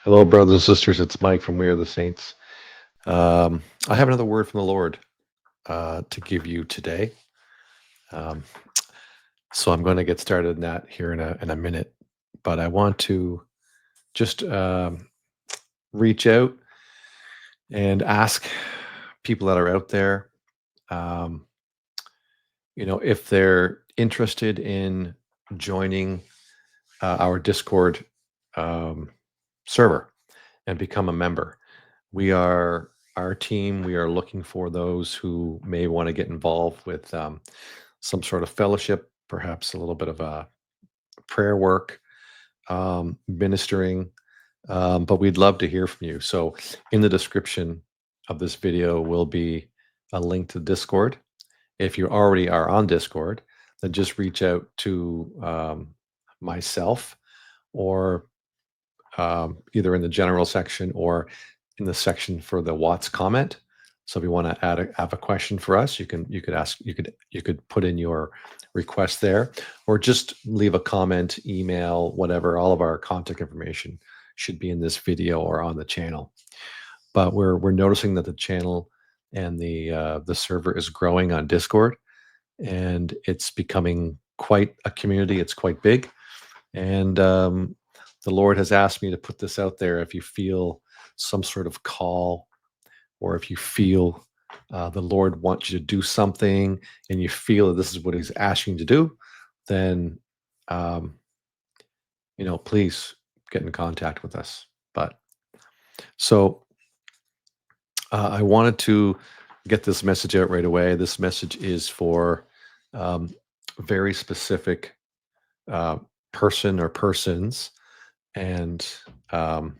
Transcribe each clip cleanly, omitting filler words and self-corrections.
Hello, brothers and sisters. It's Mike from We Are the Saints. I have another word from the Lord to give you today. Um, so I'm going to get started in that here in a minute. But I want to just reach out and ask people that are out there, um, if they're interested in joining our Discord um, server and become a member. We are our team. We are looking for those who may want to get involved with some sort of fellowship, perhaps a little bit of a prayer work, ministering. But we'd love to hear from you. So, in the description of this video will be a link to Discord. If you already are on Discord, then just reach out to myself or either in the general section or in the section for the Watts comment. So if you want to have a question for us, you could put in your request there, or just leave a comment, email, whatever. All of our contact information should be in this video or on the channel. But we're noticing that the channel and the server is growing on Discord, and it's becoming quite a community. It's quite big, and the Lord has asked me to put this out there. If you feel some sort of call, or if you feel the Lord wants you to do something and you feel that this is what He's asking you to do, then, um, please get in contact with us. But so I wanted to get this message out right away. This message is for um, very specific uh, person or persons, and um,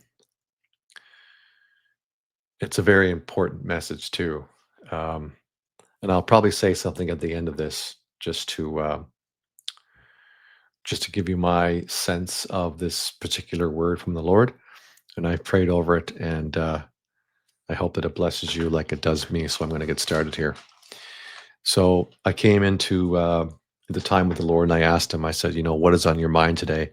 it's a very important message too. Um, and I'll probably say something at the end of this just to give you my sense of this particular word from the Lord. And I prayed over it, and I hope that it blesses you like it does me. So I'm going to get started here. So I came into the time with the Lord, and I asked Him. I said, what is on your mind today?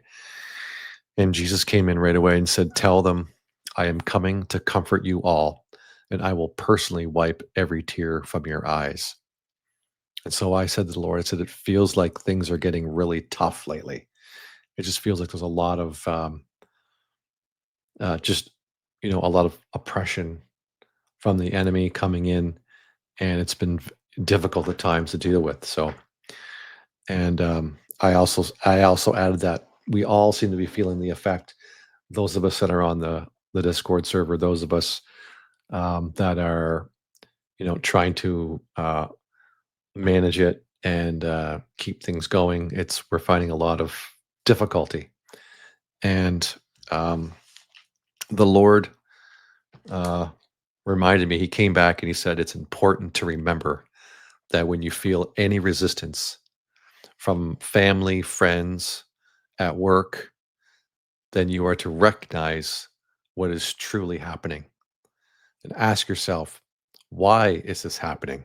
And Jesus came in right away and said, "Tell them I am coming to comfort you all, and I will personally wipe every tear from your eyes." And so I said to the Lord, I said, "It feels like things are getting really tough lately. It just feels like there's a lot of just, a lot of oppression from the enemy coming in, and it's been difficult at times to deal with." So, and I also added that we all seem to be feeling the effect. Those of us that are on the Discord server, those of us that are, trying to manage it and keep things going. We're finding a lot of difficulty, and um, the Lord uh, reminded me. He came back and He said, "It's important to remember that when you feel any resistance from family, friends, at work, then you are to recognize what is truly happening and ask yourself, why is this happening?"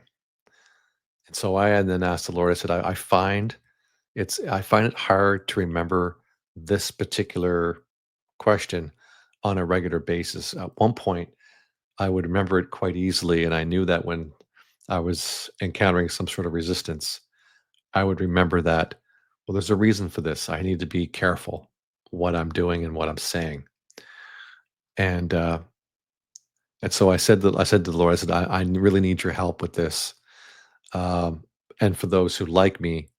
And so I had then asked the Lord. I said, I find it hard to remember this particular question on a regular basis. At one point, I would remember it quite easily, and I knew that when I was encountering some sort of resistance, I would remember that, well, there's a reason for this. I need to be careful what I'm doing and what I'm saying. And so I said to the Lord, I said, I really need your help with this. Um, and for those who are like me,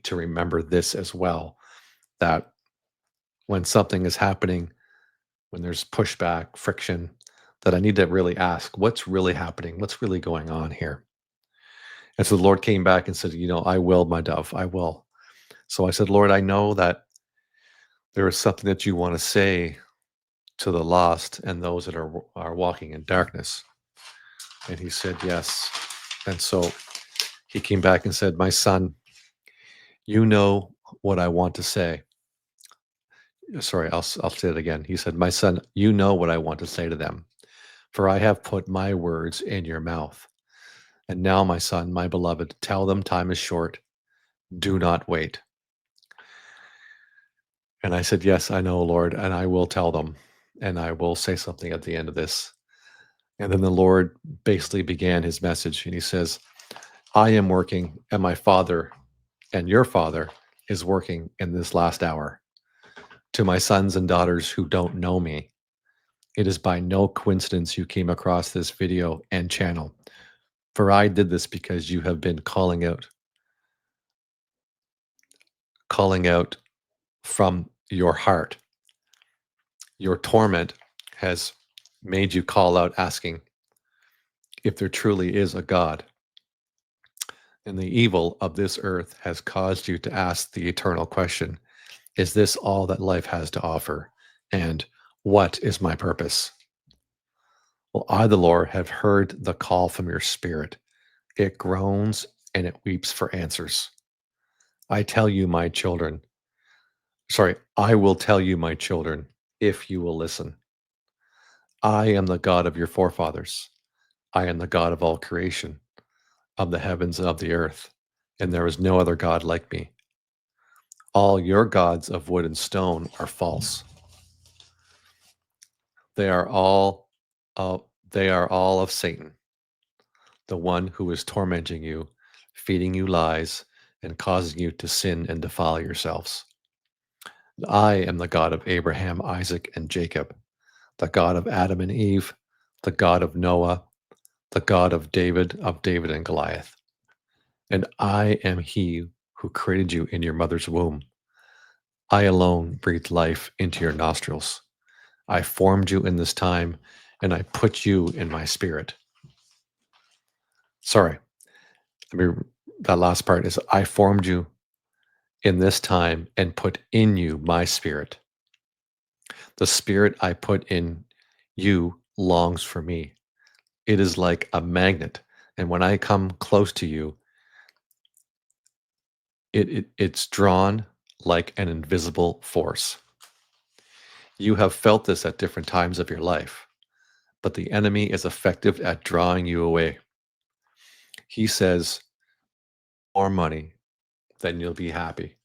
to remember this as well, that when something is happening, when there's pushback, friction, that I need to really ask, what's really happening? What's really going on here? And so the Lord came back and said, "I will, my dove, I will." So I said, "Lord, I know that there is something that you want to say to the lost and those that are walking in darkness." And He said, "Yes." And so He came back and said, "My son, you know what I want to say." Sorry, I'll say it again. He said, "My son, you know what I want to say to them, for I have put my words in your mouth. And now, my son, my beloved, tell them time is short. Do not wait." And I said, "Yes, I know, Lord, and I will tell them." and I will say something at the end of this. And then the Lord basically began his message, and he says, I am working, and my Father and your Father is working in this last hour. To my sons and daughters who don't know me, it is by no coincidence you came across this video and channel. For I did this because you have been calling out from your heart. Your torment has made you call out asking if there truly is a God. And the evil of this earth has caused you to ask the eternal question, is this all that life has to offer? And what is my purpose? Well, I, the Lord, have heard the call from your spirit. It groans and it weeps for answers. I tell you, my children, I will tell you, my children, if you will listen. I am the God of your forefathers. I am the God of all creation, of the heavens and of the earth, and there is no other God like me. All your gods of wood and stone are false. They are all they are all of Satan, the one who is tormenting you, feeding you lies, and causing you to sin and defile yourselves. I am the God of Abraham, Isaac, and Jacob, the God of Adam and Eve, the God of Noah, the God of David and Goliath. And I am he who created you in your mother's womb. I alone breathed life into your nostrils. I formed you in this time, and I put you in my spirit. Sorry, I mean, that last part is I formed you in this time and put in you my spirit. The spirit I put in you longs for me. It is like a magnet. And when I come close to you, it's drawn like an invisible force. You have felt this at different times of your life, but the enemy is effective at drawing you away. He says, more money, then you'll be happy.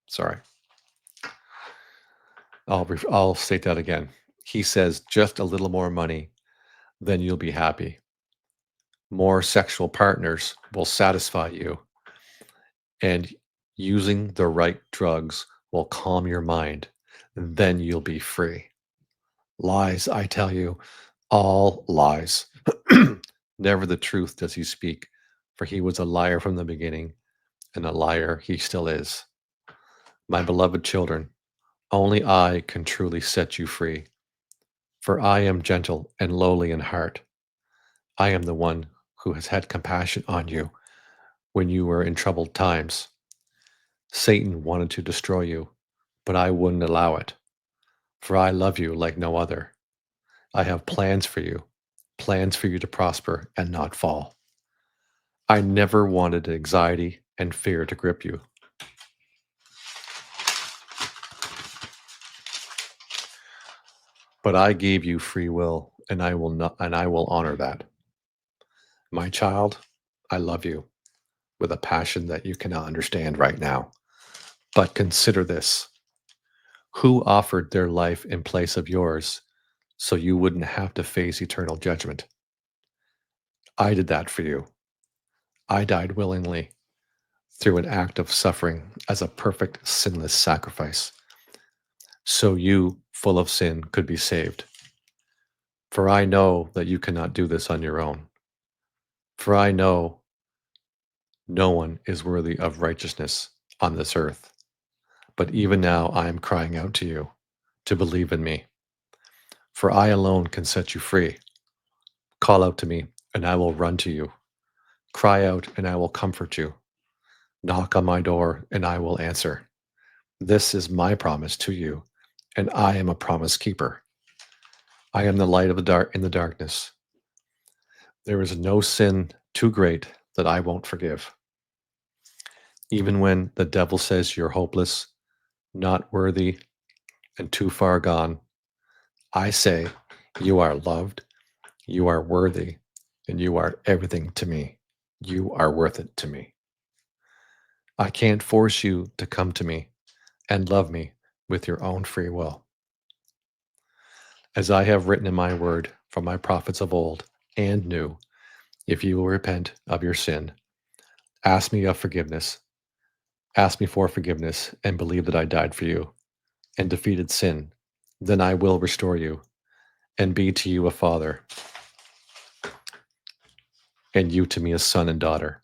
Sorry, I'll state that again. He says, just a little more money, then you'll be happy. More sexual partners will satisfy you, and using the right drugs will calm your mind, and then you'll be free. Lies, I tell you, all lies. Never the truth does he speak, for he was a liar from the beginning, and a liar he still is. My beloved children, only I can truly set you free, for I am gentle and lowly in heart. I am the one who has had compassion on you when you were in troubled times. Satan wanted to destroy you, but I wouldn't allow it, for I love you like no other. I have plans for you to prosper and not fall. I never wanted anxiety and fear to grip you, but I gave you free will, and I will honor that. My child, I love you with a passion that you cannot understand right now. But consider this. Who offered their life in place of yours so you wouldn't have to face eternal judgment? I did that for you. I died willingly through an act of suffering as a perfect, sinless sacrifice, so you, full of sin, could be saved. For I know that you cannot do this on your own. For I know no one is worthy of righteousness on this earth. But even now I am crying out to you to believe in me. For I alone can set you free. Call out to me, and I will run to you. Cry out, and I will comfort you. Knock on my door, and I will answer. This is my promise to you, and I am a promise keeper. I am the light of the dark in the darkness. There is no sin too great that I won't forgive. Even when the devil says you're hopeless, not worthy, and too far gone, I say you are loved, you are worthy, and you are everything to me. You are worth it to me. I can't force you to come to me and love me, with your own free will. As I have written in my word from my prophets of old and new, if you will repent of your sin, ask me of forgiveness, ask me for forgiveness, and believe that I died for you and defeated sin, then I will restore you and be to you a father, and you to me a son and daughter.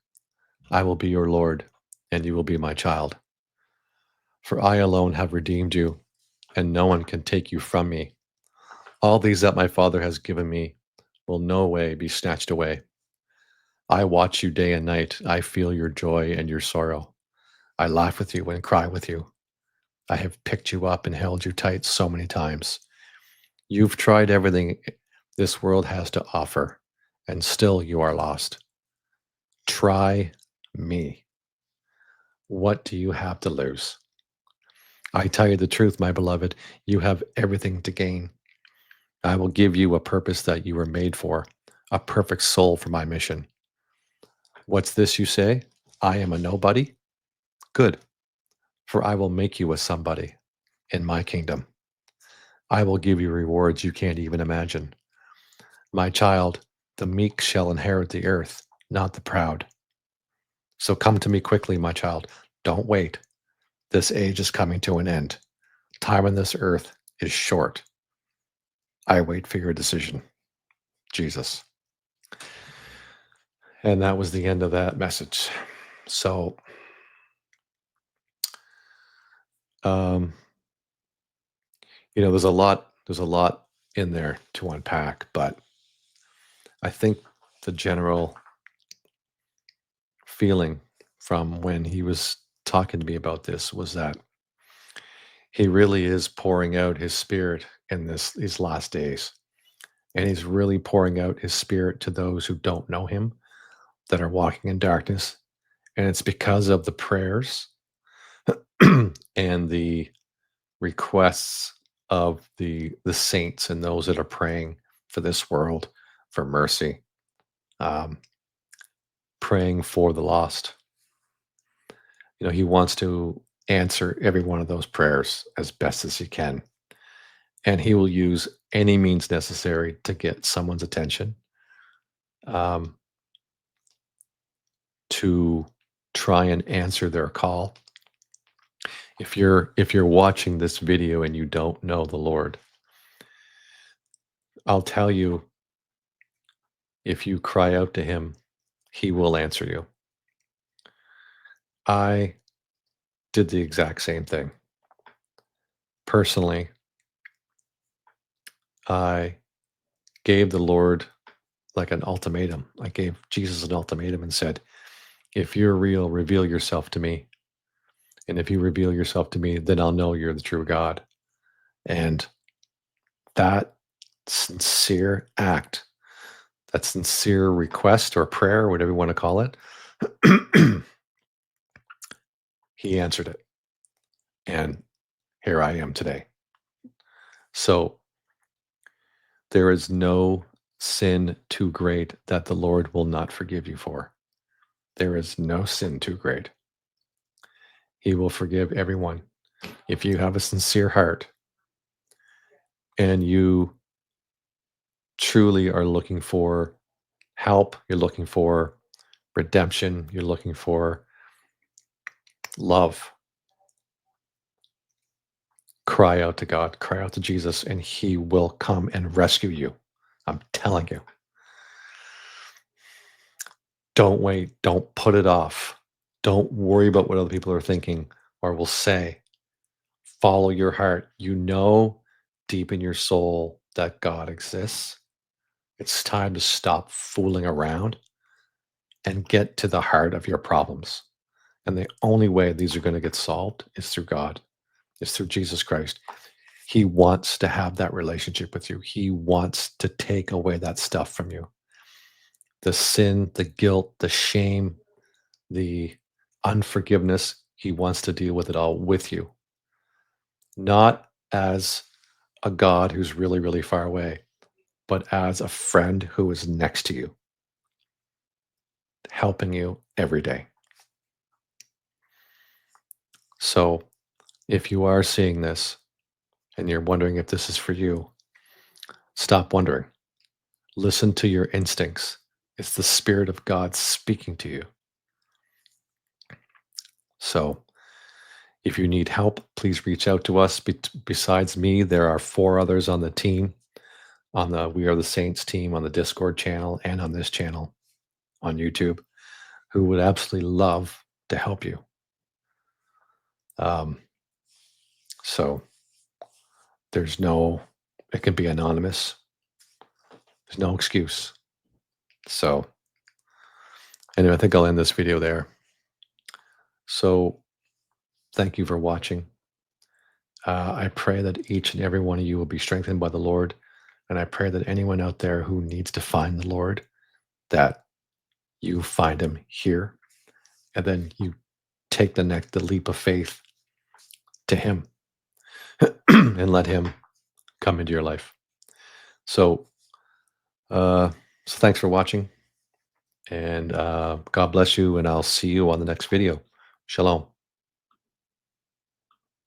I will be your Lord, and you will be my child. For I alone have redeemed you, and no one can take you from me. All these that my Father has given me will no way be snatched away. I watch you day and night. I feel your joy and your sorrow. I laugh with you and cry with you. I have picked you up and held you tight so many times. You've tried everything this world has to offer, and still you are lost. Try me. What do you have to lose? I tell you the truth, my beloved, you have everything to gain. I will give you a purpose that you were made for, a perfect soul for my mission. What's this you say? I am a nobody? Good, for I will make you a somebody in my kingdom. I will give you rewards you can't even imagine. My child, the meek shall inherit the earth, not the proud. So come to me quickly, my child. Don't wait. This age is coming to an end. Time on this earth is short. I wait for your decision. Jesus. And that was the end of that message. So, um, there's a lot in there to unpack, but I think the general feeling from when he was talking to me about this was that he really is pouring out his spirit in these last days. And he's really pouring out his spirit to those who don't know him, that are walking in darkness. And it's because of the prayers and the requests of the saints and those that are praying for this world, for mercy, um, praying for the lost. He wants to answer every one of those prayers as best as he can, and he will use any means necessary to get someone's attention, um, to try and answer their call. If you're watching this video and you don't know the Lord, I'll tell you, if you cry out to him, he will answer you. I did the exact same thing. Personally, I gave the Lord like an ultimatum. I gave Jesus an ultimatum and said, if you're real, reveal yourself to me. And if you reveal yourself to me, then I'll know you're the true God. And that sincere act, that sincere request or prayer, whatever you want to call it, he answered it. And here I am today. So there is no sin too great that the Lord will not forgive you for. There is no sin too great. He will forgive everyone. If you have a sincere heart and you truly are looking for help, you're looking for redemption, you're looking for love, cry out to God, cry out to Jesus, and he will come and rescue you. I'm telling you. Don't wait. Don't put it off. Don't worry about what other people are thinking or will say. Follow your heart. You know deep in your soul that God exists. It's time to stop fooling around and get to the heart of your problems. And the only way these are going to get solved is through God, is through Jesus Christ. He wants to have that relationship with you. He wants to take away that stuff from you. The sin, the guilt, the shame, the unforgiveness. He wants to deal with it all with you, not as a God who's really, really far away, but as a friend who is next to you, helping you every day. So If you are seeing this and you're wondering if this is for you, stop wondering. Listen to your instincts. It's the Spirit of God speaking to you. So if you need help, please reach out to us. Besides me, there are 4 others on the team, on the We Are the Saints team, on the Discord channel, and on this channel on YouTube, who would absolutely love to help you. Um, so there's no, it can be anonymous. There's no excuse. So anyway, I think I'll end this video there. So thank you for watching. I pray that each and every one of you will be strengthened by the Lord. And I pray that anyone out there who needs to find the Lord, that you find him here, and then you take the leap of faith to him and let him come into your life. So, uh, so thanks for watching, and God bless you, and I'll see you on the next video. Shalom.